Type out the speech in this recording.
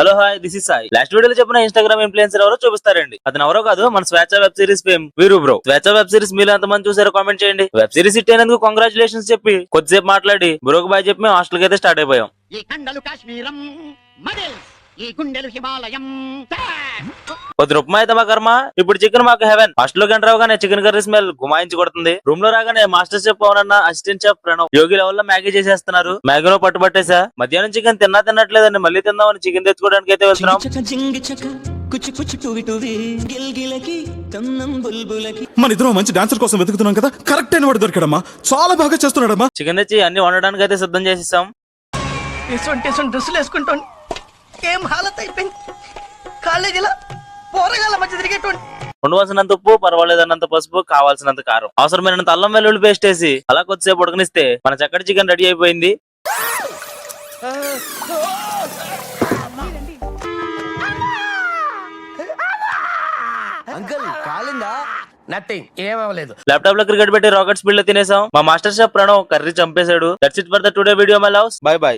Hello hi this is Sai. Last వీడియోలో చెప్పిన Instagram influencer ఎవరో చూపిస్తారండి. అతను ఎవరో కాదు, మన స్వేచ్ఛ వెబ్ సిరీస్ ఫేమ్ వీరు బ్రో. స్వేచ్ఛ వెబ్ సిరీస్ మీలో ఎంతమంది చూసారో కామెంట్ చేయండి. వెబ్ సిరీస్ హిట్ అయినందుకు కంగ్రాచులేషన్స్ చెప్పి కొద్దిసేపు మాట్లాడి బ్రోకి బాయ్ చెప్పి మేము హాస్టల్ కి అయితే స్టార్ట్ అయిపోయాం. ఈ కండలు కాశ్మీరం మడిల్స్, ఈ గుండెలు హిమాలయం. కొద్ది రూపం అయితే మా కర్మ. ఇప్పుడు చికెన్ మాకు హెవెన్. హాస్టల్ లోకి ఎంటర్ అవగానే చికెన్ కర్రీ స్మెల్ గుమాయించి కొడుతుంది. రూమ్ లో రాగానే మాస్టర్ చెఫ్ పవన్ అన్న, అసిస్టెంట్ చెఫ్ ప్రణవ్ యోగి లెవెల్ లో మ్యాగీ చేసేస్తున్నారు. మ్యాగీలో పట్టుబట్టేసా. మధ్యాహ్నం చికెన్ తినట్లేదండి. మళ్ళీ తిందామని చికెన్ తెచ్చుకోవడానికి అయితే వెళ్తున్నాం. మన ఇద్దరం మంచి డాన్సర్ కోసం వెతుకుతున్నాం కదా, కరెక్ట్ అయిన వాడు దొరికాడమ్మా. చాలా బాగా చేస్తున్నాడమ్మా. చికెన్ తెచ్చి అన్ని వండడానికి అయితే సిద్ధం చేసేసాం. డ్రెస్సులు వేసుకుంటాను ఏం హాలత్ అయిపోయింది. కాలేజీలో పోరగాల మధ్య తిరిగేటువంటి ఉండవలసినంత ఉప్పు, పర్వాలేదన్నంత పసుపు, కావాల్సినంత కారం, అవసరమైనంత అల్లం వెల్లుల్లి పేస్ట్ వేసి అలా కొద్దిసేపు ఉడకనిస్తే మన చక్కటి చికెన్ రెడీ అయిపోయింది. అంకుల్ కాలిందా? నథింగ్, ఏమవలేదు. ల్యాప్టాప్ లో క్రికెట్ పెట్టి రాకెట్ స్పీడ్ లో తినేసాం. మా మాస్టర్ షెఫ్ ప్రణవ్ కర్రీ చంపేశాడు. That's it for the today video my loves. By by.